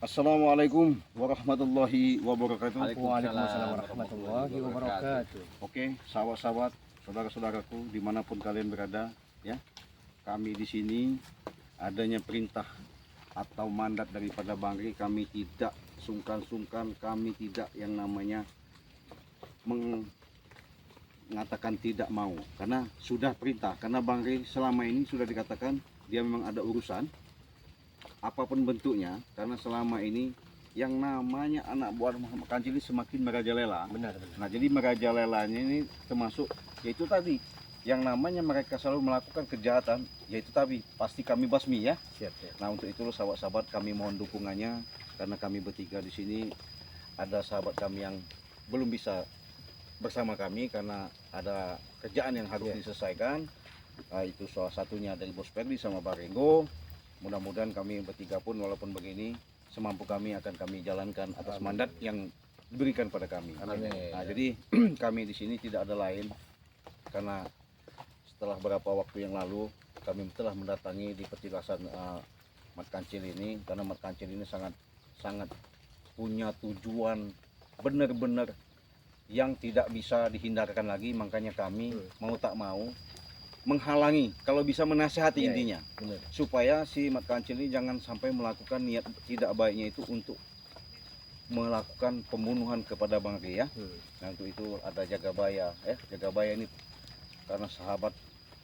Assalamualaikum warahmatullahi wabarakatuh. Waalaikumsalam warahmatullahi wabarakatuh. Oke, sahabat-sahabat, saudara-saudaraku dimanapun kalian berada, ya, kami di sini adanya perintah atau mandat daripada Bang Ri, kami tidak sungkan-sungkan, kami tidak yang namanya mengatakan tidak mau, karena sudah perintah, karena Bang Ri selama ini sudah dikatakan dia memang ada urusan apapun bentuknya, karena selama ini yang namanya anak buah Muhammad Kancil ini semakin merajalela. Benar. Nah, jadi merajalelanya ini termasuk yaitu tadi yang namanya mereka selalu melakukan kejahatan, yaitu tadi pasti kami basmi ya. Siap. Nah, untuk itu sahabat-sahabat kami mohon dukungannya, karena kami bertiga di sini ada sahabat kami yang belum bisa bersama kami karena ada kerjaan yang harus diselesaikan. Nah, itu salah satunya dari Bos Perdi sama Barengo. Mudah-mudahan kami bertiga pun walaupun begini semampu kami akan kami jalankan atas mandat yang diberikan pada kami. Amin. Nah, jadi kami di sini tidak ada lain karena setelah beberapa waktu yang lalu kami telah mendatangi di petilasan Mat Kancil ini, karena Mat Kancil ini sangat punya tujuan benar-benar yang tidak bisa dihindarkan lagi, makanya kami mau tak mau menghalangi, kalau bisa menasihati intinya, Benar. supaya si Mat Kancil ini jangan sampai melakukan niat tidak baiknya itu untuk melakukan pembunuhan kepada Bang Ri ya. Nah, untuk itu ada Jagabaya, Jagabaya ini karena sahabat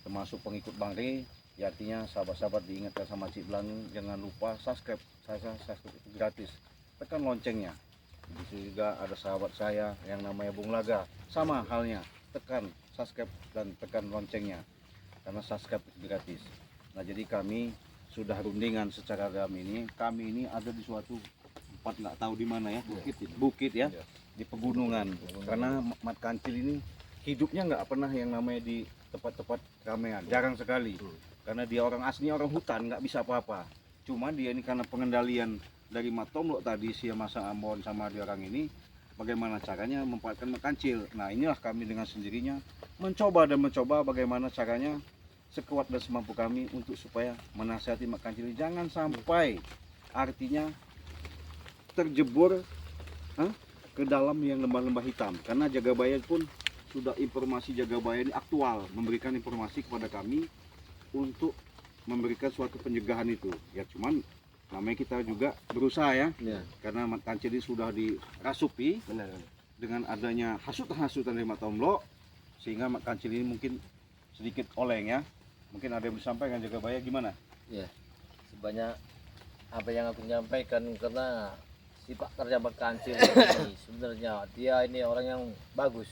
termasuk pengikut Bang Ri, ya artinya sahabat-sahabat diingatkan sama Cik Belang, jangan lupa subscribe, subscribe itu gratis, tekan loncengnya. Di situ juga ada sahabat saya yang namanya Bung Laga, sama halnya, tekan subscribe dan tekan loncengnya, karena subscribe itu gratis. Nah, jadi kami sudah rundingan secara agam ini, kami ini ada di suatu tempat nggak tahu di mana ya, bukit ya, di pegunungan. Karena Mat Kancil ini hidupnya nggak pernah yang namanya di tempat-tempat ramean, jarang sekali. Karena dia orang asli, orang hutan, nggak bisa apa-apa. Cuma dia ini karena pengendalian dari Mat Tomlok tadi, si Masa Ambon sama dia orang ini, bagaimana caranya memanfaatkan Mat Kancil. Nah, inilah kami dengan sendirinya mencoba bagaimana caranya sekuat dan semampu kami untuk supaya menasihati Mat Kancil jangan sampai artinya terjebur ke dalam yang lembah-lembah hitam. Karena Jagabaya pun sudah informasi Jagabaya ini aktual memberikan informasi kepada kami untuk memberikan suatu pencegahan itu. Ya cuman namanya kita juga berusaha ya. Karena Mat Kancil ini sudah dirasupi. Benar. Dengan adanya hasutan dari Mat Tomlok, sehingga Mat Kancil ini mungkin sedikit oleng ya. Mungkin ada yang disampaikan Jagabaya gimana? Ya, sebanyak apa yang aku menyampaikan, karena sifat kerja Mat Kancil ini sebenarnya dia ini orang yang bagus.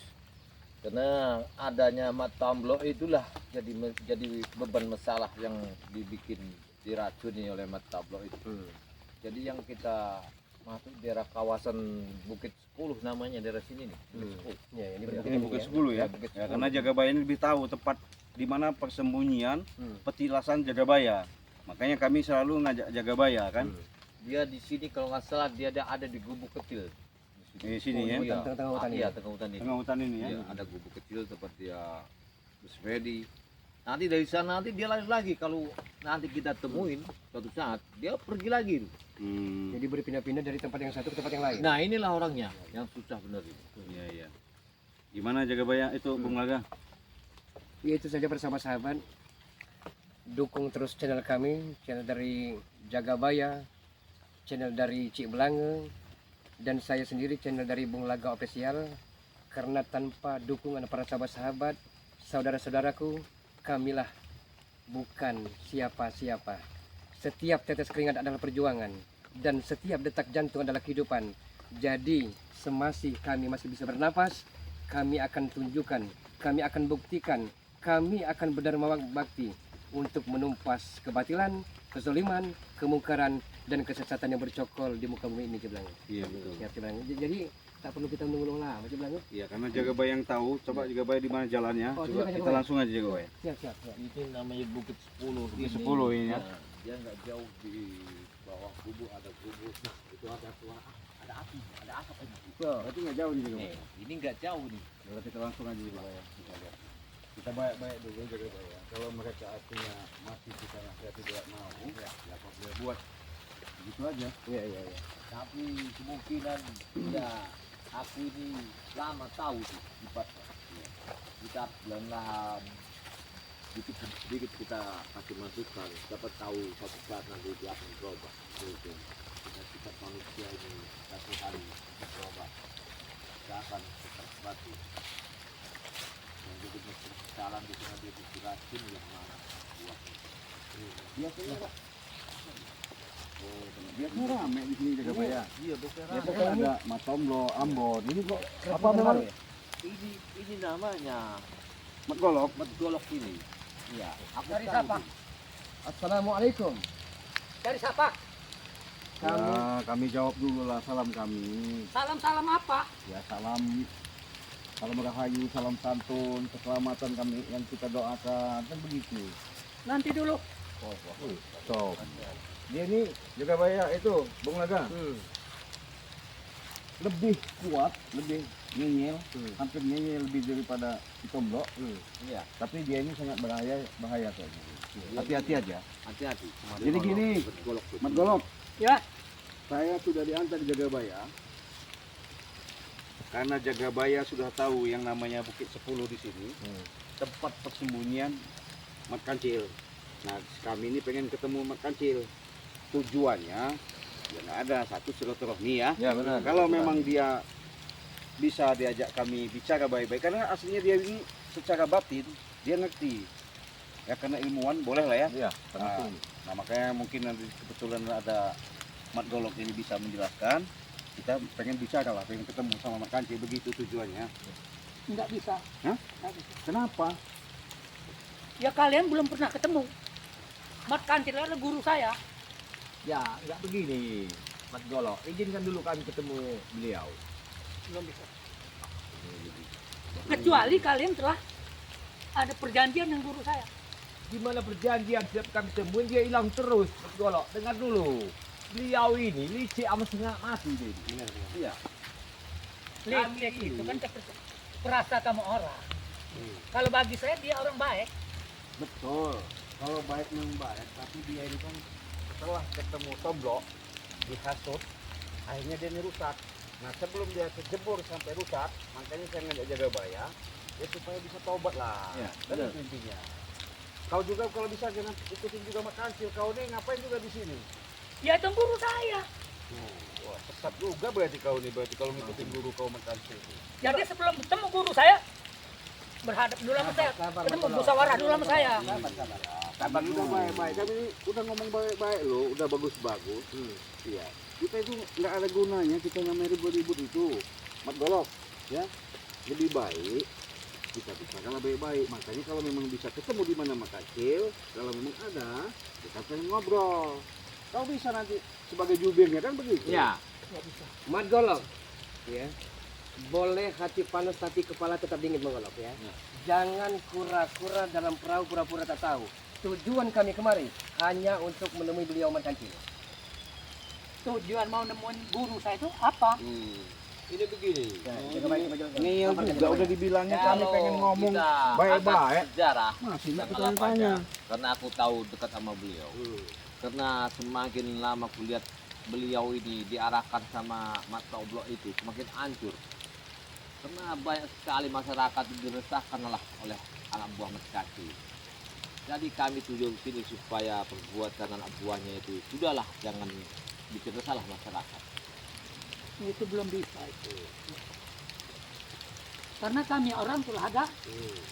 Karena adanya Mat Tomlok itulah jadi beban masalah yang dibikin diracuni oleh Mat Tomlok itu. Jadi yang kita masuk daerah kawasan Bukit 10 namanya, daerah sini nih. Bukit 10. Ya, Ini Bukit 10 ya. Bukit Ya, 10. karena Jagabaya ini lebih tahu tepat di mana persembunyian petilasan Jagabaya. Makanya kami selalu ngajak Jagabaya kan. Dia di sini kalau nggak salah dia ada di gubuk kecil. Di sini ya. Iya, tengah hutan ini. Iya, tengah hutan ini. Tengah hutan ini ya. Iya, ada gubuk kecil tempat dia bersepedi. Nanti dari sana nanti dia lari lagi, kalau nanti kita temuin suatu saat dia pergi lagi. Jadi berpindah-pindah dari tempat yang satu ke tempat yang lain. Nah, inilah orangnya yang susah benar ini. Iya. Gimana Jagabaya itu Bung Laga? Ya, itu saja bersama-sahabat. Dukung terus channel kami, channel dari Jagabaya, channel dari Cik Belange, dan saya sendiri channel dari Bung Laga Official. Karena tanpa dukungan para sahabat-sahabat, saudara-saudaraku, kamilah bukan siapa-siapa. Setiap tetes keringat adalah perjuangan, dan setiap detak jantung adalah kehidupan. Jadi semasih kami masih bisa bernapas, kami akan tunjukkan, kami akan buktikan, kami akan berdharma bakti untuk menumpas kebatilan, kezaliman, kemungkaran, dan kesesatan yang bercokol di muka bumi ini, Jeblang. Iya betul. Ya, Jeblang. Jadi tak perlu kita menunggu lama, Jeblang. Iya, karena Jagabaya yang tahu. Coba Jagabaya di mana jalannya. Oh, Coba Jagabaya. kita langsung aja Jagabaya. Siap. Ini namanya Bukit 10. Bukit 10 ini ya. Nah, dia nggak jauh di bawah gubuk, ada gubuk. Itu ada suara, ada api, ada asap ini. Berarti nggak jauh nih Jagabaya. Ini nggak jauh nih. Kalau kita langsung aja Jagabaya. Kita lihat. Kita baik-baik dulu Jagabaya. Kalau mereka artinya masih kita nasihati tidak mau, ya apa boleh buat. Gitu aja. Iya, iya, iya. Tapi kemungkinan ya aku ini lama tahu sih sifatnya. Ya. Kita pelan-pelan sedikit kita kasih masukan, dapat tahu satu saat nanti dia akan berubah. Gitu. Kita manusia ini satu hari berubah, tidak akan seperti yang jadi jalan di tengah dia dikirain yang mana buahnya. Biasanya Pak. Biasanya rame di sini Jagabaya. Iya, bukan Biasanya ada Matomblo, Ambon. Ini kok apa Apa memang ini namanya Mat Golok? golok ini. Iya, aku Dari tahu siapa? sih. Assalamualaikum. Dari siapa? Kami Ya, kami jawab dulu lah salam kami. Salam-salam apa? Ya salam rahayu, salam santun, keselamatan kami yang kita doakan kan begitu. Nanti dulu. So, dia ini Jagabaya itu Bung Naga lebih kuat, lebih ngeyel, hampir ngeyel lebih daripada Kitomblo. Iya, Tapi dia ini sangat bahaya kayaknya. Hati-hati aja. hati-hati. Jadi gini, Golok tuh. Mat Golok, Ya, saya sudah diantar di Jagabaya. Karena Jagabaya sudah tahu yang namanya Bukit 10 di sini, tempat persembunyian Mat Kancil. Nah, kami ini pengen ketemu Mat Kancil. Tujuannya ya nggak ada, satu silaturahmi ya. Ya benar. Kalau memang dia bisa diajak kami bicara baik-baik, karena aslinya dia ini secara batin dia ngerti. Ya karena ilmuwan boleh lah ya. Iya, Nah makanya mungkin nanti kebetulan ada Mat Golok ini bisa menjelaskan. Kita pengen bicara lah, pengen ketemu sama Mat Kancil, begitu tujuannya. nggak bisa. Hah? Nggak bisa. Kenapa? Ya kalian belum pernah ketemu. Mat Kancil adalah guru saya. Ya, nggak begini. Mat Golok, izinkan dulu kami ketemu beliau. Belum bisa. Kecuali kalian telah ada perjanjian dengan guru saya. Gimana perjanjian setiap kami temuin dia hilang terus. Mat Golok, dengar dulu. Beliau ini licik sama setengah mati dia. Iya. Lecek itu kan perasa sama orang. Kalau bagi saya dia orang baik. Betul. Kalau baik memang baik, tapi dia ini kan setelah ketemu Tomblo dihasut, akhirnya dia ini rusak. Nah sebelum dia kejebur sampai rusak, makanya saya ngajak Jagabaya ya supaya bisa tobat lah. Ya, Kan benar. itu intinya. Kau juga kalau bisa jangan ikutin juga Mat Kancil. Kau nih ngapain juga di sini? Ya itu guru saya. Wah sesat juga berarti kau nih, berarti kalau ngikutin guru kau Mat Kancil. Jadi sebelum ketemu guru saya berhadap dulu sama saya. Ketemu musyawarah dulu sama saya. Sabar udah baik-baik, kami ini udah ngomong baik-baik loh, udah bagus-bagus. Iya. Kita itu nggak ada gunanya kita namanya ribut-ribut itu. Mat Golok, ya. Lebih baik kita kalau baik-baik. Makanya kalau memang bisa ketemu di mana Mat Kancil, kalau memang ada, kita pengen ngobrol. Kau bisa nanti sebagai jubirnya kan begitu? Ya. Mat Golok, ya. Boleh hati panas tapi kepala tetap dingin menggolok ya. Jangan kura-kura dalam perahu pura-pura tak tahu. Tujuan kami kemari hanya untuk menemui beliau Mat Kancil. Tujuan mau nemuin guru saya itu apa? Ini begini. Ngeyel juga udah dibilangnya kami Kalau pengen ngomong kita baik-baik. angkat sejarah Masih nggak sama kita tanya. karena aku tahu dekat sama beliau. Karena semakin lama aku lihat beliau ini diarahkan sama Mat Tomblo itu semakin hancur. Karena banyak sekali masyarakat diresahkan oleh anak buah Mat Kancil. Jadi kami tujuan sini supaya perbuatan anak buahnya itu sudahlah, jangan bikin resahlah masyarakat. Itu belum bisa itu. Karena kami orang telah ada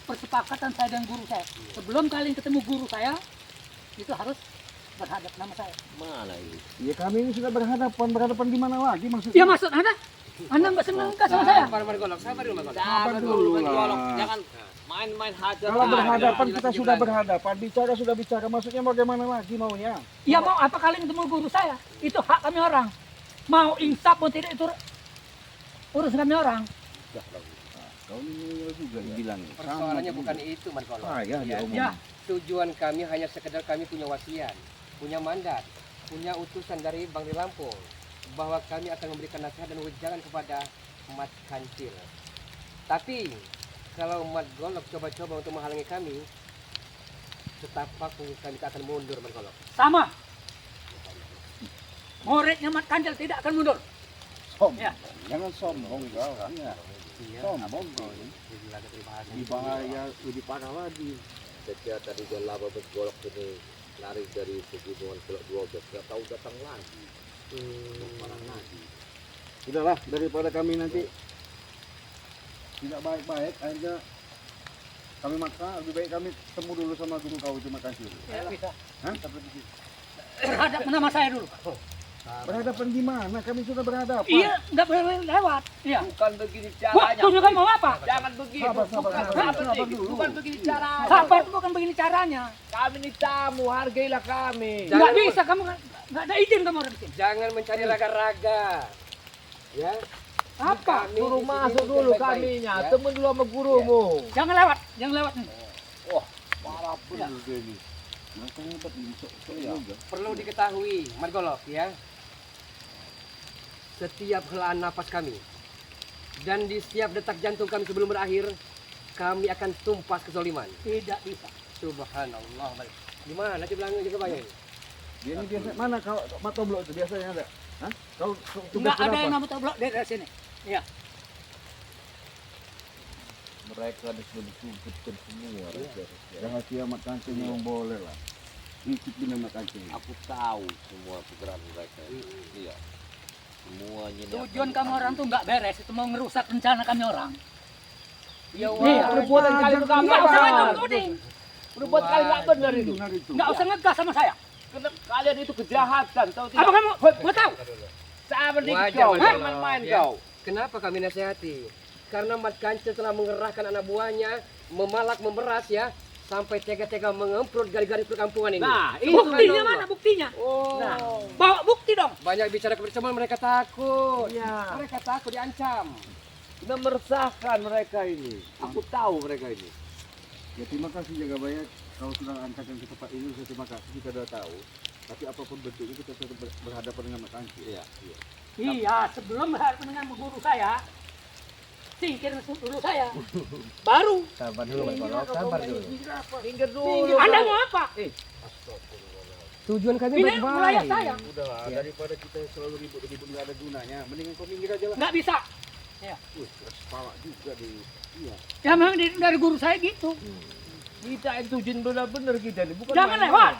persepakatan saya dengan guru saya. Sebelum kalian ketemu guru saya, itu harus berhadap nama saya. Mana ini? Ya kami ini sudah berhadapan di mana lagi maksudnya? Ya maksud Anda nggak senang kah sama saya? Sabar Mat Golok, sabar dulu Mat Golok. Sabar dulu Mat lah. Golok, jangan main-main hajar. Kalau aja. berhadapan kita sudah berhadapan, bicara sudah bicara, maksudnya bagaimana lagi maunya? Ya mau apa kalian ketemu guru saya? Itu hak kami orang. Mau insaf mau tidak itu urus kami orang. Kau ini juga bilang. Persoalannya bukan itu Mat Golok. Ya, Ya, Ya, tujuan kami hanya sekedar kami punya wasiat, punya mandat, punya utusan dari Bang di Lampung bahwa kami akan memberikan nasihat dan wejangan kepada Mat Kancil. Tapi kalau Mat Golok coba-coba untuk menghalangi kami, setapak kami tak akan mundur Mat Golok. sama. muridnya Mat Kancil tidak akan mundur. Sombong. Ya. Jangan sombong kau kan ya. Sombong kau. Di bahaya lebih parah lagi. Sejak tadi dia lama bergolok ini lari dari pegunungan Kelok 12, nggak tahu datang lagi. Parah lagi. Sudahlah, daripada kami nanti tidak baik-baik, akhirnya kami maksa, lebih baik kami temu dulu sama guru kau itu Mat Kancil. Ya, bisa. Hah? Berhadap nama saya dulu. Berhadapan di mana? Kami sudah berhadapan. Iya, nggak boleh lewat. Iya. Bukan begini Wah, caranya. tunjukkan mau apa? Jangan begitu. Sabar, sabar, bukan, sabar, sabar, sabar dikit. dulu. Bukan begini caranya. Sabar itu bukan begini caranya. Kami ini tamu, hargailah kami. Nggak bisa, kamu nggak ada izin kamu orang di sini. Jangan mencari raga-raga. Ya. Apa? Kami Suruh di sini masuk untuk dulu baik-baik, kaminya, ya. temen dulu sama gurumu. Jangan lewat, jangan lewat nih. Parah bener dia ini. Maka hebat ini, sok juga. Perlu diketahui, Margolok ya. Setiap helaan napas kami dan di setiap detak jantung kami sebelum berakhir, kami akan tumpas kezaliman. Tidak bisa. Subhanallah. Gimana sih bilangnya juga banyak ini? Dia ini biasa mana kau Matoblo itu biasanya ada? Hah? Kau tugas Nggak ada kenapa? yang nama toblok dari sini. Iya. Mereka sudah dituntutkan semua. Rahasia Mat Kancil memang boleh lah. Ikut dengan Mat Kancil. Aku tahu semua pikiran mereka. Iya. Semuanya. ini Tujuan akan kamu orang tuh nggak beres, itu mau ngerusak rencana kami orang. Ya Iya, perbuatan kali itu nggak Nggak usah benar. ngomong, Udah buat kali nggak benar itu. Benar itu. nggak usah ngegas sama saya. Karena kalian itu kejahatan, tahu Apa tidak? kamu? Mau tahu? Sabar dikit Wajar, kau, wajar. jangan main-main Ya. kau. Kenapa kami nasihati? Karena Mat Kancil telah mengerahkan anak buahnya, memalak, memeras ya, sampai tega-tega mengemprot garis-garis perkampungan ini. Nah, itu Buktinya mana buktinya? Oh, Nah. Bawa bukti dong. banyak bicara kebersamaan mereka takut. Iya. Mereka takut diancam. Sudah meresahkan mereka ini. Aku tahu mereka ini. Ya terima kasih Jaga Baya, kau sudah angkatkan ke tempat ini, saya terima kasih, kita sudah tahu. Tapi apapun bentuknya kita tetap berhadapan dengan Mat Kancil. Iya. Iya, sebelum berhadapan dengan guru saya, singkir dulu saya. Baru. Sabar dulu, Margolok. Sabar dulu. Minggir dulu. Anda mau apa? Tujuan kami Ini baik-baik. melayat saya. Udahlah, Ya. daripada kita selalu ribut-ribut nggak ada gunanya, mendingan kau minggir aja lah. Nggak bisa. Keras kepala juga di. Iya. Ya memang dari guru saya gitu. Kita itu jin benar-benar kita ini. Bukan Jangan main-main. lewat.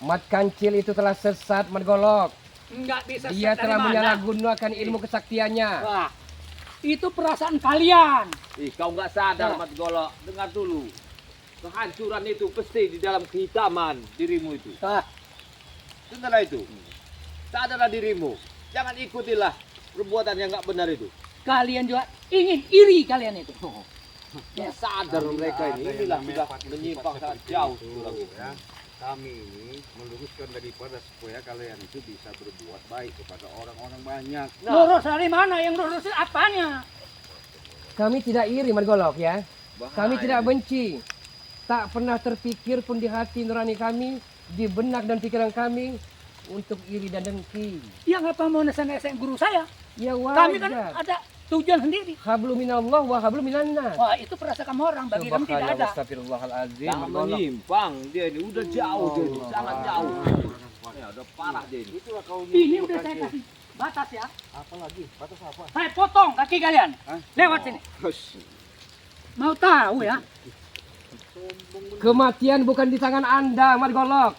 Mat Kancil itu telah sesat, Margolok. Nggak bisa. Dia dari telah mana? menyalahgunakan ilmu kesaktiannya. Wah, itu perasaan kalian. Ih, kau nggak sadar, Nah. Mat Golok. Dengar dulu. Kehancuran itu pasti di dalam kehitaman dirimu itu. Ah, Dengarlah itu. Sadarlah dirimu. Jangan ikutilah perbuatan yang nggak benar itu. kalian juga ingin iri kalian itu. Ya, sadar mereka ini. Inilah sudah menyimpang sangat jauh. Orang itu. Ya. Kami ini meluruskan daripada supaya kalian itu bisa berbuat baik kepada orang-orang banyak. Nah, Lurus dari mana? Yang lurus apanya? Kami tidak iri, Margolok ya. Kami bahaya. tidak benci. Tak pernah terpikir pun di hati nurani kami, di benak dan pikiran kami untuk iri dan dengki. Yang apa mau nesen-nesen guru saya? Ya Kami kan wajar. ada tujuan sendiri. Hablum minallah wa hablum minannas. Wah, itu perasaan kamu orang. Bagi kami tidak ada. Astagfirullahaladzim. Jangan menyimpang. Dia ini udah jauh dia ini. Sangat jauh. Ya, udah parah dia ini. Itulah kau Ini udah saya kasih batas ya. Apa lagi? Batas apa? Saya potong kaki kalian. Hah? Lewat sini. Mau tahu ya? Kematian bukan di tangan Anda, Margolok.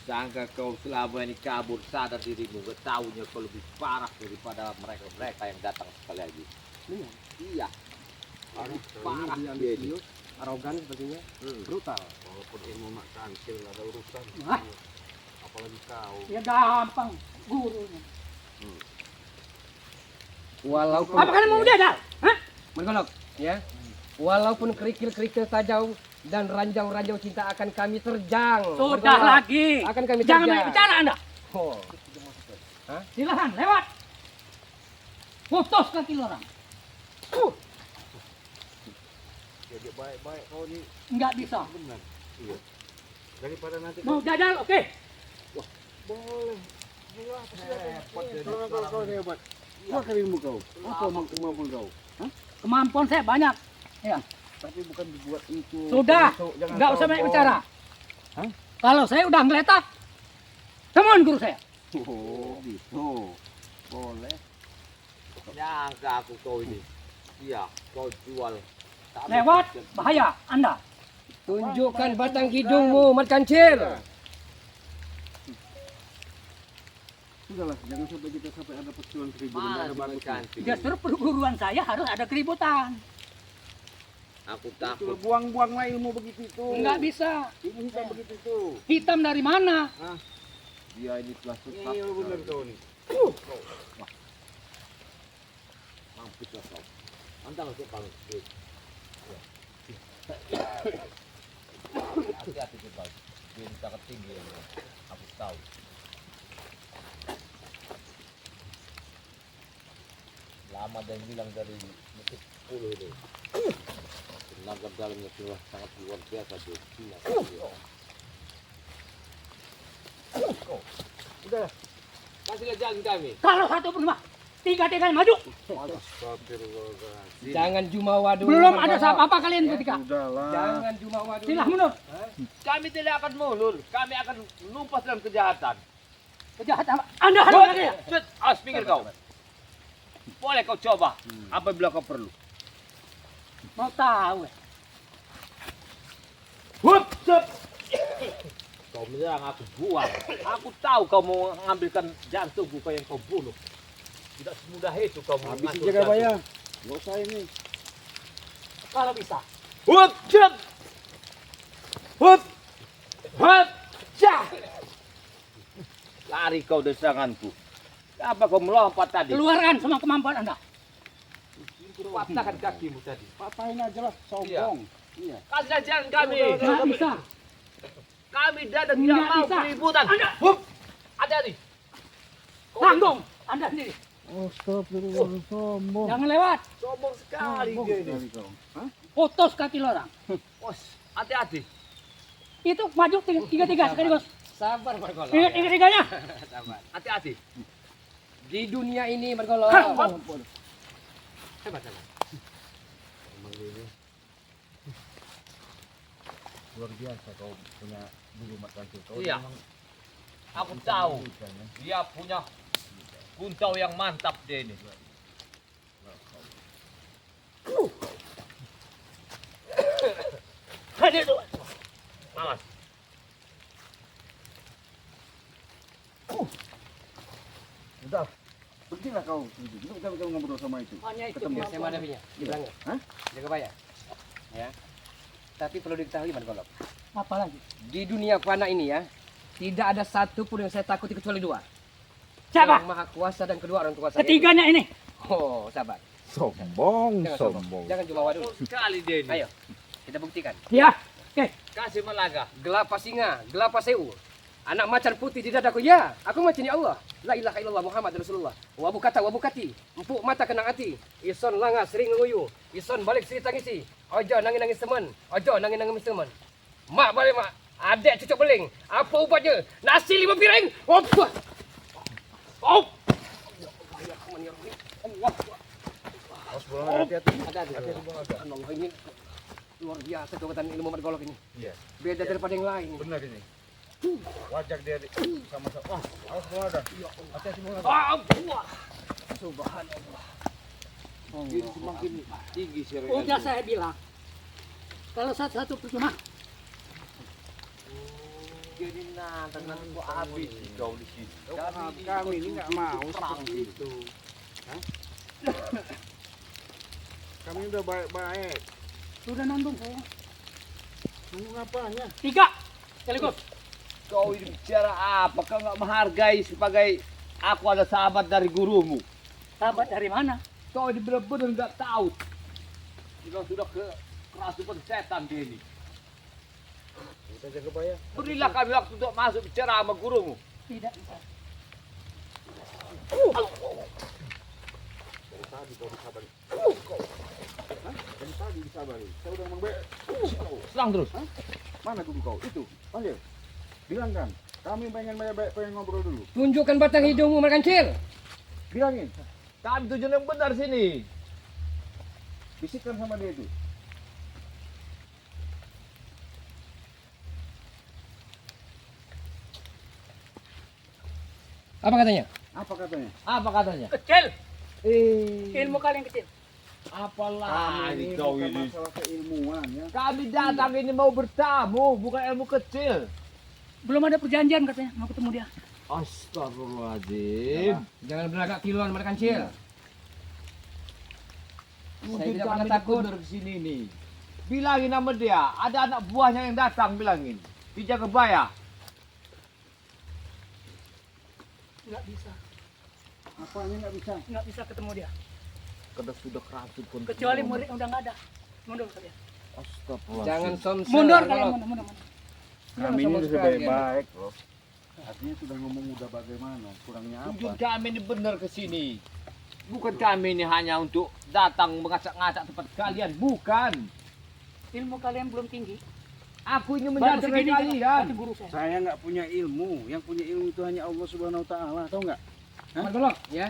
Sangka kau selama ini kabur, sadar dirimu. Gak taunya kau lebih parah daripada mereka yang datang sekali lagi. Iya. Parah dia ini. Arogan sepertinya. Brutal. Walaupun ilmu Mat Kancil ada urusan. Hah? Apalagi kau. Ya gampang gurunya. Walaupun Apa kalian mau dadal? Hah? Margolok, ya. Walaupun kerikil-kerikil tajam dan ranjau-ranjau cinta akan kami terjang. Sudah Margolok. lagi. Akan kami Jangan terjang. banyak bicara Anda. Oh. Silahkan lewat. Putus kaki orang. Jadi baik-baik kau ini Nggak bisa. benar. Iya. Daripada nanti Mau dadal, oke. boleh. Kau hebat. Apa ilmu kau? Apa kemampuan kau? Kemampuan saya banyak. Ya. Tapi bukan dibuat itu. Sudah. Jangan Nggak usah banyak sombong. bicara. Hah? Kalau saya udah ngeletak, Tuan guru saya. Oh, gitu. Boleh. Nyangka aku kau ini. Iya, kau jual. Tak Lewat habis. bahaya Anda. Tunjukkan batang hidungmu, Mat Kancil. Sudahlah, jangan sampai kita sampai ada persoalan keributan. Mana Ada bagus. kancil? Justru perguruan saya harus ada keributan. Aku Sudah takut. buang-buanglah ilmu begitu itu. Enggak bisa. Ilmu hitam begitu itu. Hitam dari mana? Dia ini telah sesat. Iya benar kau nih. Mampus lah kau. Antang aku kalau. Hati-hati kita. Dia sangat tinggi. Aku tahu. Lama dan bilang dari musik 10 itu. Tenaga dalamnya sudah sangat luar biasa dia. Gila. Udah, kasihlah jalan kami. Kalau satu pun mah, tiga-tiganya maju. Astagfirullahaladzim. Jangan jumawa dulu. Belum Mat ada Golok. apa-apa kalian bertiga. Sudahlah. Jangan jumawa dulu. Silah mundur. Kami tidak akan mundur. Kami akan lumpas dalam kejahatan. Kejahatan Anda harus lagi. Cet, awas pinggir kau. Boleh kau coba apabila kau perlu. Mau tahu. Hup, cep. Kau menyerang aku buang. Aku tahu kau mau mengambilkan jantungku kau yang kau bunuh. Tidak semudah itu kau Habis mengatur jaga jantung. bayar. Enggak usah ini. Kalau bisa. Hup, cep. Hup. Hup. Cah. Lari kau dari seranganku. Apa kau melompat tadi? Keluarkan semua kemampuan Anda. Patahkan kakimu tadi. Patahin aja lah, sombong. Iya. Kasih jalan kami. Nggak bisa. Kami tidak Nggak mau bisa. keributan. Anda. Hup. Hati-hati. Tanggung. Anda sendiri. Astagfirullah, sombong. Jangan lewat. Sombong sekali Sombong dia ini. sekali kau. Hah? Putus kaki lo orang. Bos, hati-hati. Itu maju tiga-tiga sekaligus. Sabar, Mat Golok. Ingat tiga-tiganya. Sabar. Hati-hati. Di dunia ini, Mat Golok. Sabar, sabar. Luar biasa kau punya guru Mat Kancil. Kau Iya. memang Aku tahu bisa, ya. dia punya kuntau yang mantap dia ini. Hadir tuh. Malas. Udah. Pergilah kau. Kita ngobrol sama itu. Hanya itu. Ketemu. Saya ada punya. Di belakang. Hah? Jaga bayar. Ya. Tapi perlu diketahui, Mat Golok. Apa lagi? Di dunia fana ini ya, tidak ada satu pun yang saya takuti kecuali dua. Siapa? Yang Maha Kuasa dan kedua orang tua saya. Ketiganya ini. Oh, sabar. Sombong, Jangan sombong. Jangan jumawa dulu. Sekali dia ini. Ayo, kita buktikan. Ya. Oke. Kasih melaga. Gelapa singa, gelapa seu. Anak macan putih di dadaku. Ya, aku macam Allah. La ilaha illallah Muhammad Rasulullah. Wabu kata, wabu kati. Empuk mata kenang hati. Ison langa sering nguyu. Ison balik seri tangisi. Ojo nangis-nangis teman. Ojo nangis-nangis teman. Mak balik mak. Adek cucuk beling. Apa ubatnya? Nasi 5 piring. Opa. Oh. Harus pulang hati-hati. Ada. Allah ini luar biasa kekuatan ilmu Mat Golok ini. Iya. Beda daripada yang lain. Benar ini. Wajak dia sama-sama. Harus pulang ada. Hati-hati pulang ada. Ah, wah. Subhanallah. Ini semakin tinggi sih. Udah saya bilang. Kalau satu-satu percuma. Jadi nanti kau habis kau di sini. Kami ini nggak mau seperti itu. Hah? Kami udah baik-baik. Sudah nandung saya. Nunggu apanya? 3 sekaligus. Kau ini bicara apa? Kau nggak menghargai sebagai aku ada sahabat dari gurumu. Sahabat dari mana? Kau ini benar-benar nggak tahu. Kau sudah kerasukan setan dia ini. Kita jaga bayar. Berilah kami waktu untuk masuk bicara sama gurumu. Tidak bisa. Dari tadi kau disabari. Hah? Dari tadi disabari. Saya udah ngomong baik. Serang terus. Mana guru kau? Itu. Panggil. Bilang kan. Kami pengen baik-baik, pengen ngobrol dulu. Tunjukkan batang hidungmu, Mat Kancil. Bilangin. Kami tujuan yang benar sini. Bisikkan sama dia itu. Apa katanya? Apa katanya? Apa katanya? Kecil. Eh, Ilmu kalian kecil. apalah Kami kau bukan ini. masalah keilmuan ya. Kami datang ini mau bertamu, bukan ilmu kecil. Belum ada perjanjian katanya mau ketemu dia. Astagfirullahaladzim. Jangan berlagak kiluan merekancil. Saya tidak pernah Kami takut. bener ke sini nih. Bilangin sama dia, ada anak buahnya yang datang, bilangin. Dijaga baya. Nggak bisa. Apanya nggak bisa? Nggak bisa ketemu dia. Kada sudah kerasuk pun. Kecuali murid udah nggak ada. Mundur kalian. Astagfirullahaladzim. Jangan somsel. Mundur Golok. kalian, mundur. Kami ini sama sudah sekali, ya. baik loh. Artinya sudah ngomong udah bagaimana, kurangnya Tujuan apa? kami ini benar ke sini. Bukan kami ini hanya untuk datang mengacak-ngacak tempat kalian, bukan. Ilmu kalian belum tinggi. Aku ini Baru menjadi segini kalian. kata guru saya. Saya nggak punya ilmu, yang punya ilmu itu hanya Allah Subhanahu Wa Taala, tahu nggak? Bergolok ya.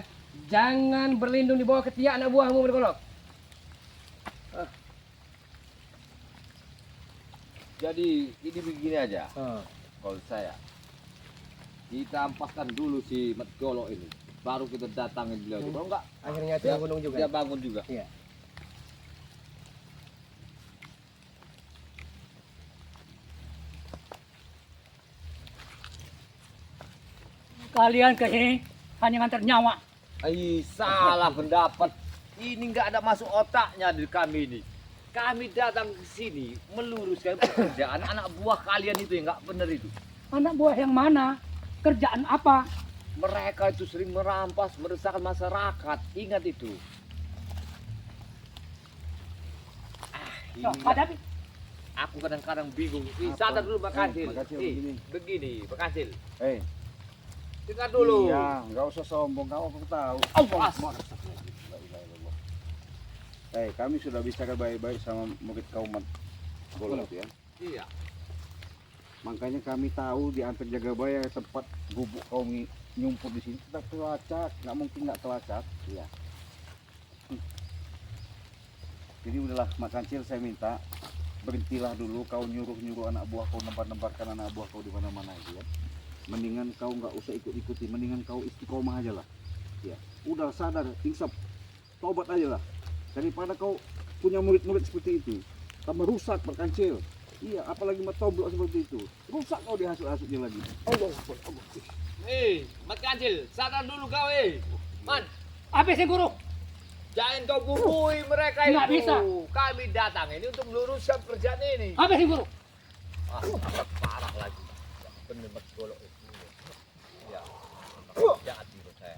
Jangan berlindung di bawah ketiak anak buahmu bergolok. Jadi ini begini aja. Kalau saya, kita ampaskan dulu si Mat Golok ini, baru kita datangin beliau. Kalau enggak, Akhirnya dia, turun gunung juga. dia bangun juga. Iya. Kalian ke sini hanya ngantar nyawa. Salah pendapat. Ini enggak ada masuk otaknya di kami ini. Kami datang ke sini meluruskan pekerjaan anak buah kalian itu yang enggak benar itu. Anak buah yang mana? Kerjaan apa? Mereka itu sering merampas, meresahkan masyarakat. Ingat itu. So, Ini hadapi. aku kadang-kadang bingung. Apa? Sadar dulu Pak Kasil. Makasih, begini. Begini, Pak Kasil. Eh, Dengar dulu. iya, nggak usah sombong, kau aku tahu. Allah. Kami sudah bicara baik-baik sama murid kaum Mat Golok ya. Iya. Makanya kami tahu di antara Jagabaya tempat gubuk kau nyumput di sini tetap kelacak, nggak mungkin nggak kelacak. Iya. Jadi udahlah Mak Kancil, saya minta berhentilah dulu kau nyuruh-nyuruh anak buah kau, nembar-nembarkan anak buah kau di mana-mana itu ya. Mendingan kau nggak usah ikut-ikuti, mendingan kau istiqomah aja lah. Ya, udah sadar, insaf, tobat aja lah. Daripada kau punya murid-murid seperti itu, tambah rusak Mak Kancil. Iya, apalagi matoblok seperti itu, rusak kau dihasut-hasutnya lagi. Allah. Mat Kancil, sadar dulu kau Man, Habis ya guru. jangan kau bumbui mereka itu. Nggak bisa. Kami datang ini untuk meluruskan pekerjaan ini. Habis ya guru. Parah lagi. Bener Mat Golok itu. Ya, jahat itu saya.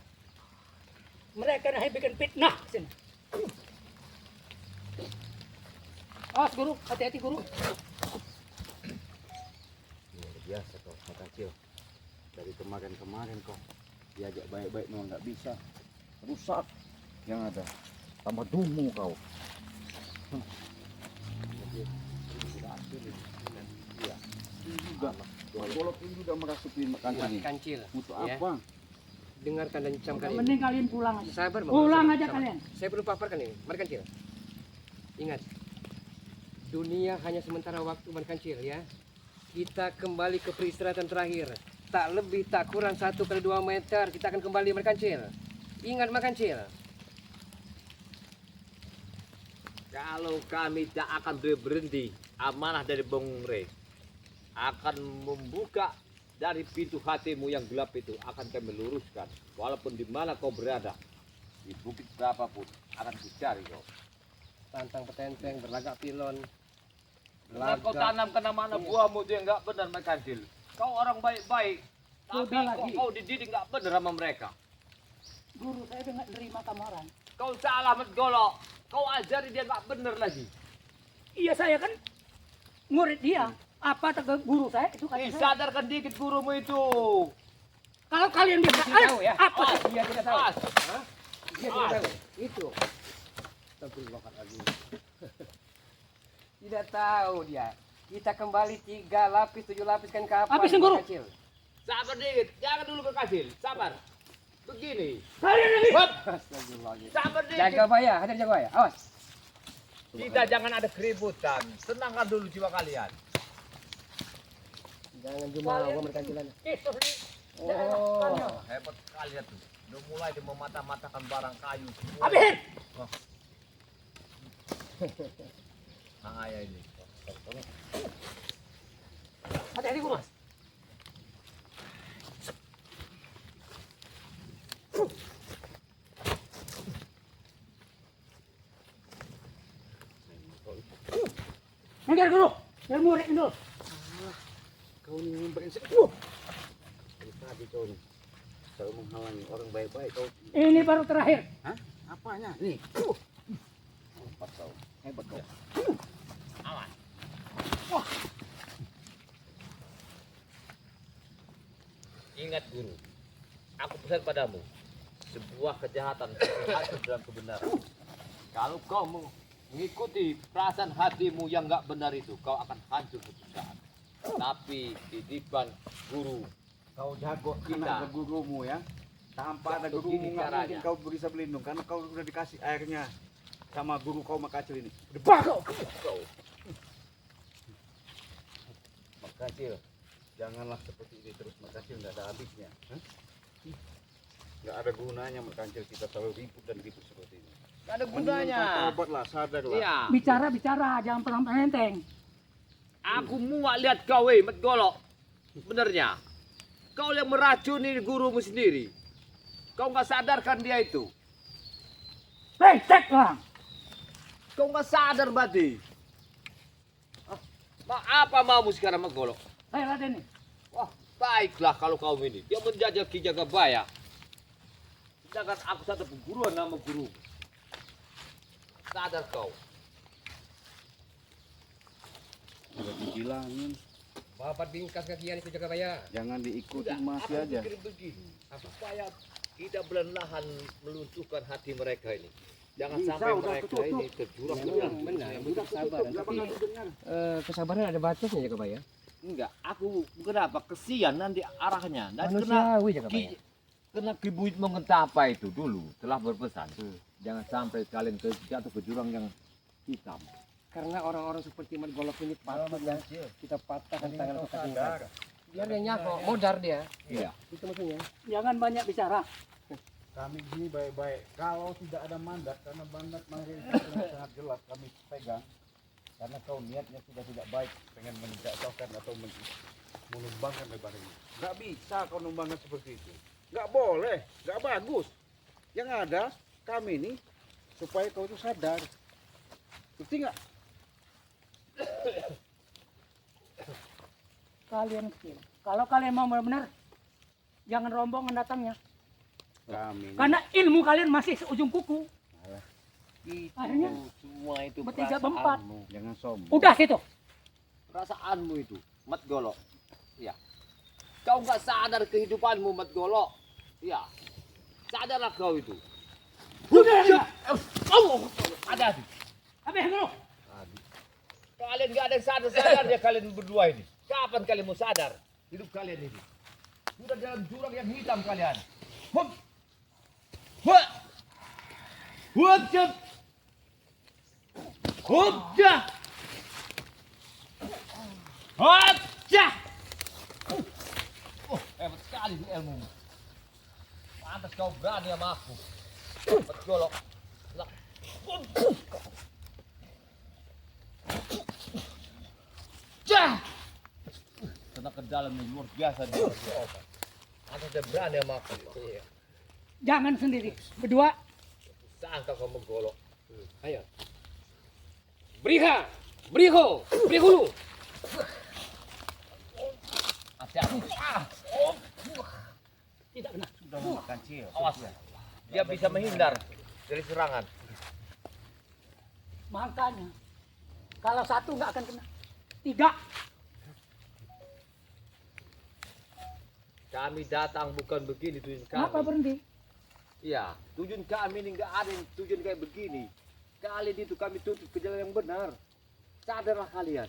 Mereka hanya bikin fitnah di sini. Awas guru, hati-hati guru. Luar biasa kau Mak Kancil. Dari kemarin kau diajak baik-baik memang nggak bisa, rusak yang ada, tambah dungu kau. Iya. Ini juga walaupun juga merasuki Mak Kancil ini. Kancil. Untuk Ya. apa? Dengarkan dan camkan ini. Mending kalian pulang aja. Sabar, Bang. Pulang Sabar, aja sabar. kalian. Saya perlu paparkan ini, Merkancil. Ingat, dunia hanya sementara waktu Merkancil ya. Kita kembali ke peristirahatan terakhir. Tak lebih tak kurang 1 kali 2 meter kita akan kembali Merkancil. Ingat Merkancil. Kalau kami tak akan berhenti, amanah dari Bung Re akan membuka dari pintu hatimu yang gelap itu, akan kami luruskan. Walaupun di mana kau berada, di bukit berapapun akan kucari kau. Tantang petenteng, berlagak pilon. Karena kau tanamkan nama anak buahmu itu yang enggak benar, Mak Kancil. Kau orang baik-baik, tapi Udah lagi. kau dididik enggak benar sama mereka. Guru saya udah nggak nerima kamaran. Kau salah, Mat Golok. Kau ajari dia enggak benar lagi. Iya saya kan murid dia. Apa kata guru saya itu kata saya. Sadarkan dikit gurumu itu. Kalau kalian bisa, tahu ya. apa? Dia tidak tahu. As. Dia tidak tahu. Itu. Astagfirullahaladzim. Tidak tahu dia. Kita kembali 3 lapis, 7 lapis kan kapan? Habisin, Guru. Kecil. Sabar dikit, jangan dulu berkacil. Sabar. Begini. Kalian ini. Hop. Astagfirullahaladzim. Sabar dikit. Jaga baya, hadir jaga baya. Awas. Kita jangan ada keributan. Tenangkan dulu jiwa kalian. Jangan jumawa mereka jalan. Kisah ini. Oh. Hebat lihat tuh. Udah mulai dia memata-matakan barang kayu semua. Habisin. Bahaya ini. Hati-hati guru. Minggir guru. Biar murid dulu. Kau ini brengsek. Dari tadi kau nih selalu menghalangi orang baik-baik kau. Ini baru terakhir. Hah? Apanya? Nih. Hebat kau. Hebat kau. Awas. Ingat guru, aku pesan padamu, sebuah kejahatan hancur dalam kebenaran. Kalau kau mengikuti perasaan hatimu yang nggak benar itu, kau akan hancur suatu saat. Tapi titipan guru, Kau jago Kita. anak ke gurumu ya. Tanpa ada gurumu Begini nggak mungkin caranya. kau bisa berlindung karena kau sudah dikasih airnya sama guru kau Makacil ini. Debak kau. Makacil, janganlah seperti ini terus Makacil, nggak ada habisnya. Hah? Nggak ada gunanya Makacil kita selalu ribut dan ribut seperti ini. nggak ada Mendingan gunanya. kau tobatlah, sadarlah. Iya, Bicara, jangan pernah enteng. aku muak lihat kau, Mat Golok. Sebenarnya, kau yang meracuni gurumu sendiri. Kau nggak sadarkan dia itu. Brengsek lah. Kau nggak sadar berarti. Apa maumu sekarang Mat Golok? Saya Raden nih. Wah, baiklah kalau kau ini. Dia menjajaki Jagabaya. Sedangkan aku satu perguruan nama guru. Sadar kau. Sudah dibilangin, Bapak bingkas kakian itu Jagabaya. jangan diikuti Udah, masih aku aja. pikir begini. Supaya kita perlahan melunturkan hati mereka ini. Jangan Bisa, sampai udah mereka ketutup. ini terjurah ke Memang dalam benar, dunia. butuh kesabaran. Nggak Tapi bakal didengar. kesabaran ada batasnya Jagabaya. Enggak, aku kenapa? Kesian nanti arahnya. Dan Manusiawi Jagabaya. kena kibuit mengentapa itu dulu telah berpesan. Jangan sampai kalian jatuh ke jurang yang hitam. Karena orang-orang seperti Mat Golok ini patut ya kita patahkan tangan kita tinggal. Biar dia nyako, modar dia. Iya. Itu maksudnya. Jangan banyak bicara. Kami di sini baik-baik. Kalau tidak ada mandat, karena mandat mayoritas sangat jelas kami pegang. Karena kau niatnya sudah tidak baik, pengen menjatuhkan atau menumbangkan lebar ini. Nggak bisa kau numbangkan seperti itu. Nggak boleh, nggak bagus. Yang ada kami ini supaya kau itu sadar. Ngerti nggak? Kalian kecil. Kalau kalian mau benar-benar, jangan rombongan datangnya. Kami ini Karena ilmu kalian masih seujung kuku. Itu Akhirnya semua itu bertiga berempat. perasaanmu. jangan sombong. Udah situ. Perasaanmu itu, Mat Golok. Ya. Kau nggak sadar kehidupanmu, Mat Golok. Ya. Sadarlah kau itu. Udah. Ada. Habis dulu. Kalian nggak ada yang sadar-sadarnya kalian berdua ini. Kapan kalian mau sadar? Hidup kalian ini. Sudah dalam jurang yang hitam kalian. Hup. Hup. Hup. Hup. Hup. Hup. Oh, hebat sekali ilmu. Pantas kau berani sama aku. Mat Golok. Lah. Jah! Kena ke dalam nih, luar biasa dia. Pantas dia berani sama aku. Jangan sendiri. Berdua. Sangka kau menggolok. Ayo. Beriha, beriho, berihulu. Hati-hati. Tidak kena. Sudah makan cil. Awas. Dia bisa menghindar dari serangan. Makanya. Kalau satu nggak akan kena. Tiga. Kami datang bukan begini tujuan kami. Kenapa berhenti? Iya, tujuan kami ini nggak ada yang tujuan kayak begini. Kalian itu kami tuntut ke jalan yang benar. Sadarlah kalian.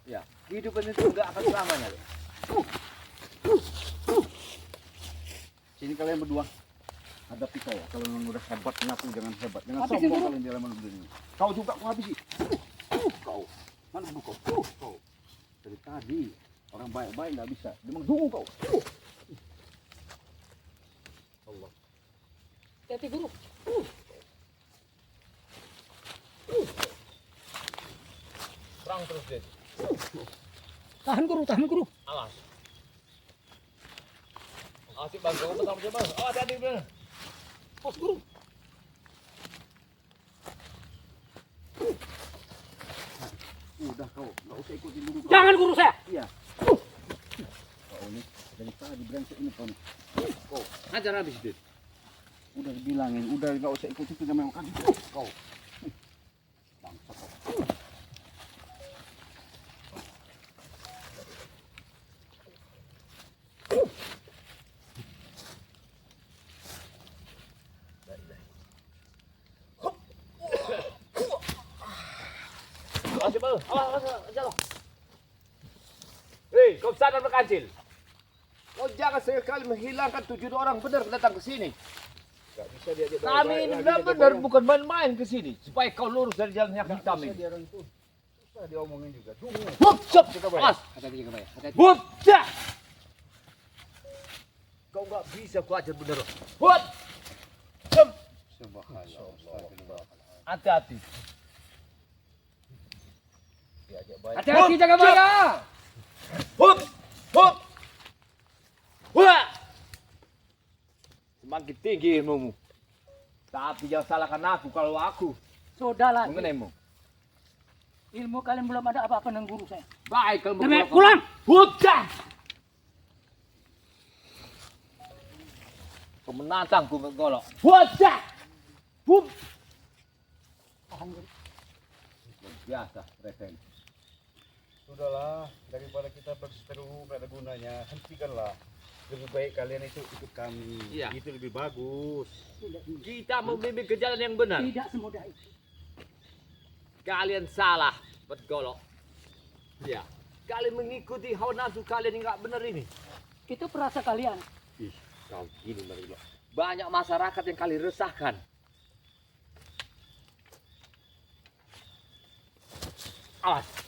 Ya, kehidupan itu nggak akan selamanya. Loh. Sini kalian berdua. Hadapi saya. Kalau memang udah hebat, ngaku jangan hebat. Jangan Habisin sombong dulu. kalian di dalam begini. Kau juga aku habisi. Kau. Mana dulu kau? Kau. Dari tadi orang baik-baik nggak bisa. Memang dungu kau. Hati guru. Serang terus deh. Tahan guru. Awas. Asik bang, kamu betul betul bang. Awas hati bener. Pos guru. Udah kau, nggak usah ikutin dulu kau. Jangan guru saya. Iya. Kau ini dari tadi brengsek ini kau nih. Kau Hajar habis itu. udah dibilangin, udah nggak usah ikutin itu namanya makan. Kau. Bangsa kau. Asik bang. Awas, jatuh. Hei, kau sadar berkancil. Kau jangan sekali menghilangkan 7 orang benar datang ke sini. Nggak bisa diajak Kami ini benar-benar bukan main-main ke sini supaya kau lurus dari jalan yang hitam ini. Dia orang itu susah diomongin juga. Dungu. Hup, cep, Jagabaya. awas. Hati-hati Jagabaya. Hati-hati. Hup, cep. Kau nggak bisa ku ajar bener. Hup, cep. Subhanallah. Hati-hati. Diajak baik. Hati-hati Jagabaya. Hup, hup. Wah. Semakin tinggi ilmumu. Tapi jangan salahkan aku kalau aku Sudahlah. mengenaimu. Ilmu kalian belum ada apa-apa dengan guru saya. Baik kalau Demi mau pulang. Hujan. Kau menantangku menggolok. Hujan. Hup. Biasa mereka ini. Sudahlah, daripada kita berseteru nggak ada gunanya, hentikanlah. Lebih baik kalian itu ikut kami. Iya. Itu lebih bagus. Kita membimbing ke jalan yang benar. Tidak semudah itu. Kalian salah bergolok. Ya. Kalian mengikuti hawa nafsu kalian yang nggak benar ini. Itu perasa kalian. Ih, kau gini Marilo. Banyak masyarakat yang kalian resahkan. Awas.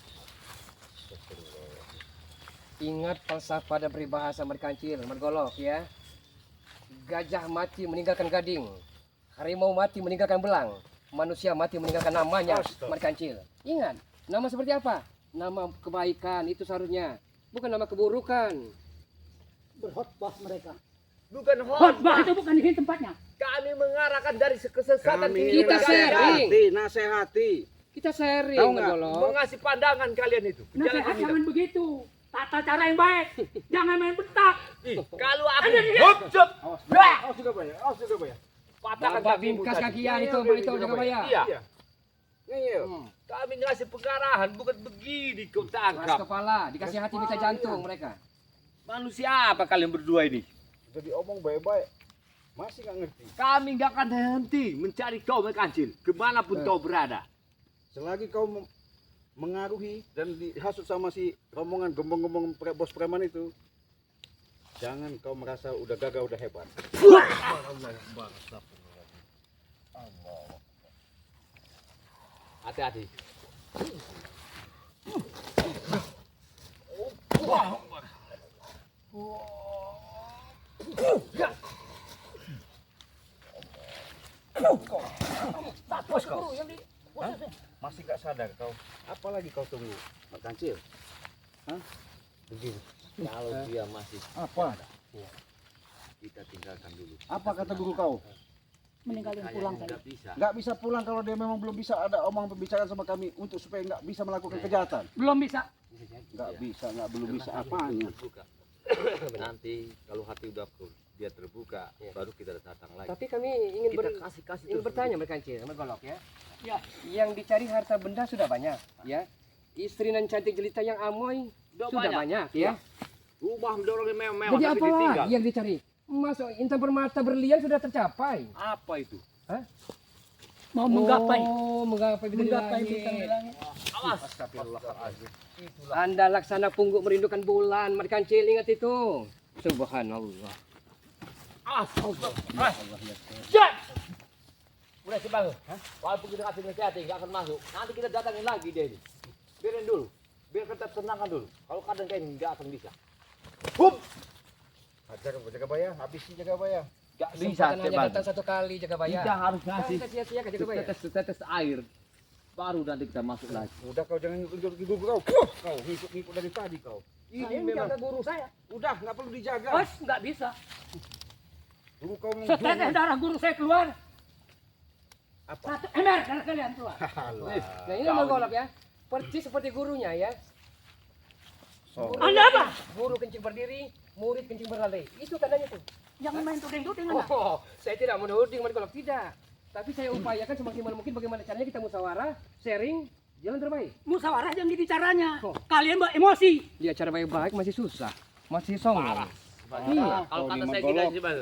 Ingat falsafah dan peribahasa merkancil, mergolok ya. Gajah mati meninggalkan gading. Harimau mati meninggalkan belang. Manusia mati meninggalkan namanya, Astaga. merkancil. Ingat, nama seperti apa? Nama kebaikan itu seharusnya. Bukan nama keburukan. Berkhotbah mereka. Bukan Khotbah itu bukan di sini tempatnya. Kami mengarahkan dari kesesatan Kita sharing. Nasihati. Kita sharing, Tahu nggak? mergolok. mengasih pandangan kalian itu. ke jalan Nasihat yang jangan hitam. begitu. Tata cara yang baik. Jangan main bentak. Ih, kalau aku Ada dia. hup, cep, Awas, Wah! awas juga banyak, awas juga banyak. patahkan Bapak kakimu bingkas tadi. kakian itu, Iya, itu Jagabaya. Iya. Iya. Kami ngasih pengarahan, bukan begini kau Keras tangkap. kepala, dikasih hati minta jantung mereka. Manusia apa kalian berdua ini? Jadi omong baik-baik. Masih nggak ngerti. Kami nggak akan henti mencari kau merkancil, kemanapun kau berada. Selagi kau mengaruhi dan dihasut sama si rombongan gembong-gembong bos preman itu, jangan kau merasa udah gagah, udah hebat. Hati-hati. Bos kau. Hah? Masih gak sadar kau? Apalagi kau tunggu, Mak Kancil? Hah? Begini, kalau dia masih Apa? kita tinggalkan dulu. Apa kata guru kau? Meninggalin pulang saya. Nggak bisa. Nggak bisa pulang kalau dia memang belum bisa ada omong pembicaraan sama kami untuk supaya nggak bisa melakukan kejahatan. Belum bisa. Nggak bisa, nggak belum bisa apanya. Terbuka. Nanti kalau hati udah dia terbuka, baru kita datang lagi. Tapi kami ingin Kita kasih ingin bertanya merkancil, mergolok ya. Ya. Yang dicari harta benda sudah banyak, ya. Istri nan cantik jelita yang amoy sudah banyak, ya. Rumah dorong yang mewah Jadi tapi apa ditinggal. lagi yang dicari? Masuk intan permata berlian sudah tercapai. Apa itu? Mau menggapai. Oh, menggapai bintang di Menggapai langit. bintang di langit. Awas. Anda laksana pungguk merindukan bulan, merkancil ingat itu. Subhanallah. Awas. Jat. Udah sebang. Walaupun kita kasih nasihat nggak akan masuk. Nanti kita datangin lagi dia ini. Biarin dulu. Biar kita tenangkan dulu. Kalau kadang kayak nggak akan bisa. Hup. Jaga Jagabaya, habisi Jagabaya. Gak bisa Kesempatan Cek hanya Bang. datang satu kali Jagabaya. Kita harus Jangan ngasih kita sia-sia ke Jagabaya. tetes air. Baru nanti kita masuk lagi. Udah kau jangan ikut guru kau. Kau ngikut dari tadi kau. Saya Ini memang menjaga guru saya. udah nggak perlu dijaga. Bos, nggak bisa. Guru kau Setetes darah guru saya keluar. Apa? Satu ember darah kalian keluar. Nah ini menggolok ya. Persis seperti gurunya ya. So, Anda apa? Guru kencing berdiri, murid kencing berlari. Itu tandanya tuh. Jangan main tuding-tuding Anda. Oh, saya tidak menuding menggolok tidak. Tapi saya upayakan semaksimal mungkin bagaimana caranya kita musyawarah, sharing, jalan terbaik. Musyawarah jangan gitu caranya. Oh. Kalian bawa emosi. Lihat cara baik-baik masih susah. Masih songong. Iya. Kalau kata saya gini sih Bang.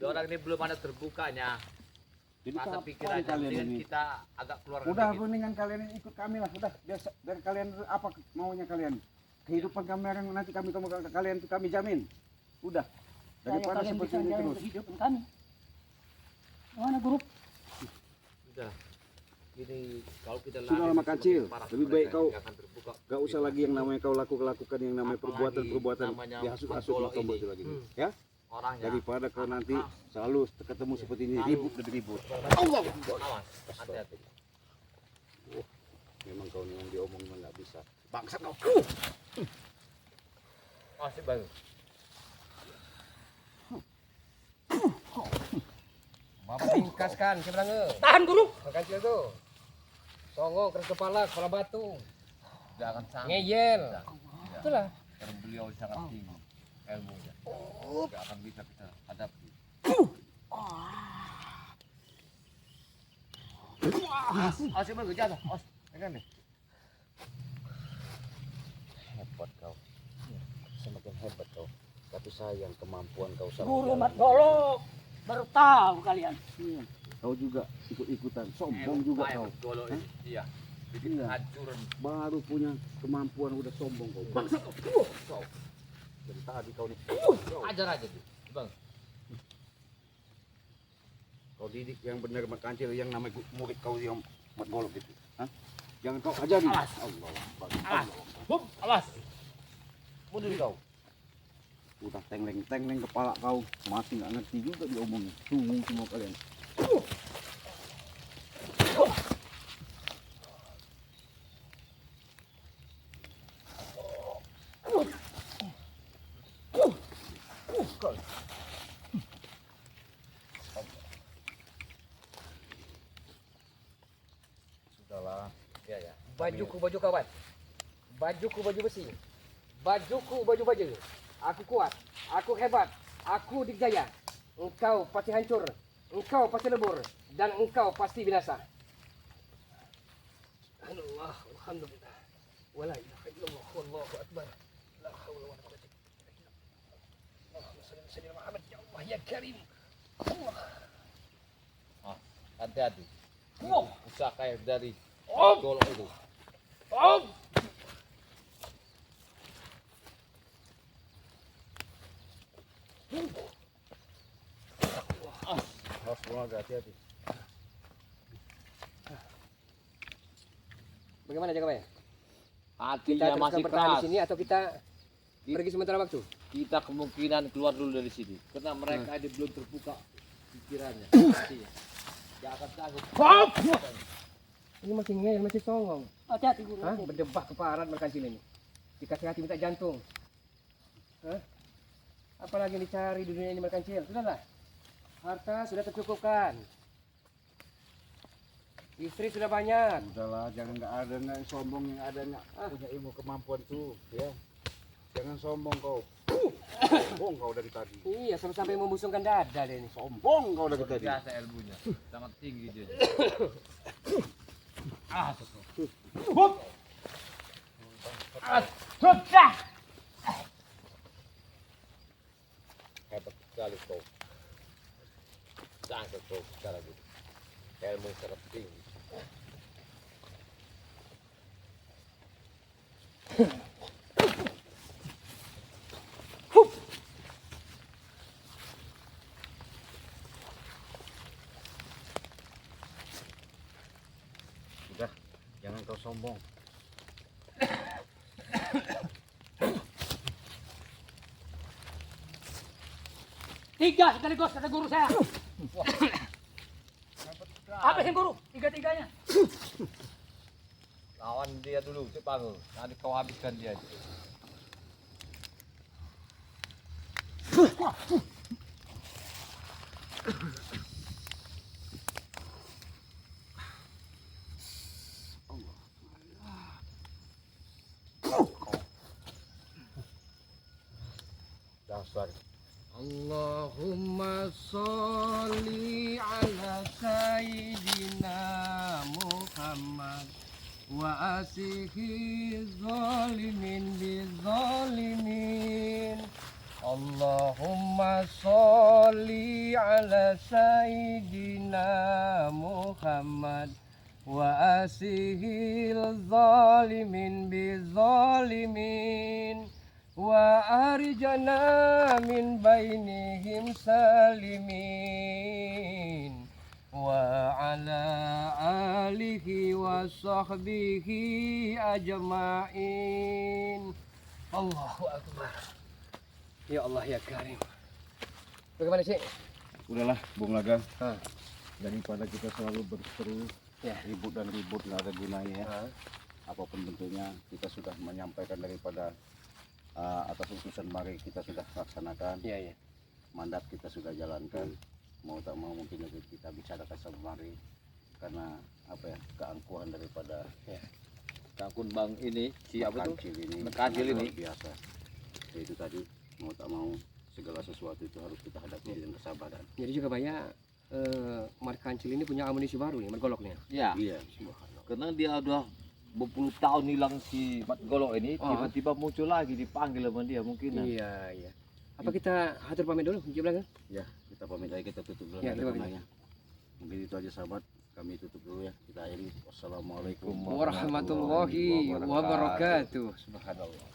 Orang ini belum ada terbukanya. jadi Mata kapan pikirannya kalian dengan ini? kita agak keluar. Udah mendingan kalian ikut kami lah. Udah biar kalian apa maunya kalian. Kehidupan kami yang nanti kalian itu kami jamin. Udah. Daripada Kalian seperti bisa ini menjaga terus. kehidupan kami. Mana guru? Udah. Gini kalau kita Sudah lama semakin kecil. parah Lebih mereka baik kau nggak akan terbuka. Gak usah lagi yang namanya kau lakukan yang namanya Apalagi perbuatan-perbuatan namanya dihasut-hasut menggolok tombol ini. itu lagi. Ya, Orangnya. daripada kau nanti selalu ketemu seperti ini ribut demi ribut. Allah. Awas. Hati-hati. Memang kau yang diomongin nggak bisa. Bangsa kau. Masih Bang. Bapak ringkaskan sebenarnya. Tahan guru. Makan kecil tuh. Songong, keras kepala, kepala batu. Jangan sampai. Ngeyel. Itulah. Karena beliau sangat tinggi ilmunya. Tidak akan bisa kita hadapi. Asyik Bang, jatuh. Pegang nih. Hebat kau. Semakin hebat kau. Tapi sayang kemampuan kau sama. Guru mat golok. Baru tahu kalian. Kau juga ikut-ikutan. Sombong juga kau. Golok ini. Iya. Bikin Iya. hancuran. Baru punya kemampuan udah sombong kau. Bangsa kau. Kau. Dari tadi kau nih. Ajar aja tuh. Bang. Kau didik yang benar makancil yang namanya murid kau yang mat golok itu. Hah? Jangan kau ajari. Awas. Allah. Awas. Hop, awas. Mundur kau. Udah tengleng-tengleng kepala kau. Mati nggak ngerti juga diomongin. Tunggu semua kalian. Sudahlah. Ya ya. Bajuku baju kawan. Bajuku baju besi. Bajuku baju baja. Aku kuat. Aku hebat. Aku dikjaya. Engkau pasti hancur. Engkau pasti lebur. Dan engkau pasti binasa. Allah, alhamdulillah. Wala ilaha illallah. Wallahu akbar. La haula wala quwwata illa billah. Allahumma shalli ala sayyidina Muhammad ya Allah ya Karim. Allah. Hati-hati. Usaha kayak dari Om. golok itu. Om. Harus pulang hati-hati. Bagaimana Jagabaya? Kita Hatinya teruskan masih bertahan di keras. sini atau kita pergi sementara waktu? Kita kemungkinan keluar dulu dari sini karena mereka ini belum terbuka pikirannya. Hatinya. Dia akan sanggup. Ini masih ngeyel, masih songong. Hati-hati guru. Hah? Berdebah keparat mereka sini nih. Dikasih hati minta jantung. Hah? Apalagi yang dicari di dunia ini merkancil? Sudahlah. Harta sudah tercukupkan. Istri sudah banyak. Udahlah, jangan nggak sombong yang ada nggak punya ilmu kemampuan tuh, ya. Jangan sombong kau. Sombong kau dari tadi. Iya, sampai membusungkan dada deh ini. Sombong kau dari tadi. Biasa ilmunya. Sangat tinggi dia. Sudah. Hebat sekali kau. Sangat kau secara gitu. Ilmu sangat tinggi. Udah, jangan kau sombong. 3 sekaligus kata guru saya. Habisin guru, 3-3-nya. Lawan dia dulu, cepat lu. Nanti kau habiskan dia. Dasar. Allahumma sholli ala sayyidina Muhammad wa asihi zalimin bizalimin. Allahumma sholli ala sayyidina Muhammad wa asihi zalimin bizalimin. Wa arjana min bainihim salimin wa ala alihi wa sahbihi ajma'in. Allahu akbar. Ya Allah ya Karim. Bagaimana sih? Udahlah, Bung Laga. Hah. Daripada kita selalu berseru Ya. ribut dan ribut nggak ada gunanya ya. Hah. Apapun bentuknya kita sudah menyampaikan daripada atas utusan mari kita sudah laksanakan, Ya ya. mandat kita sudah jalankan. Mau tak mau mungkin kita bicarakan sama mari karena apa ya, keangkuhan daripada Kangkun bang ini siapa tuh? kancil ini, Kancil ini. luar biasa. Ya, itu tadi mau tak mau segala sesuatu itu harus kita hadapi dengan kesabaran. Jadi juga banyak Markancil ini punya amunisi baru nih, bergolok nih. Ya, Iya. karena dia udah berpuluh tahun hilang si Mat Golok ini, Oh. tiba-tiba muncul lagi dipanggil sama dia mungkin. Iya iya. Apa kita hatur pamit dulu, Cik Blange? Ya, kita pamit aja, kita tutup dulu. Ya, ada kita pamit. gunanya. Mungkin itu aja sahabat, kami tutup dulu ya. Kita akhiri. Wassalamualaikum Warahmatullahi wabarakatuh. Subhanallah.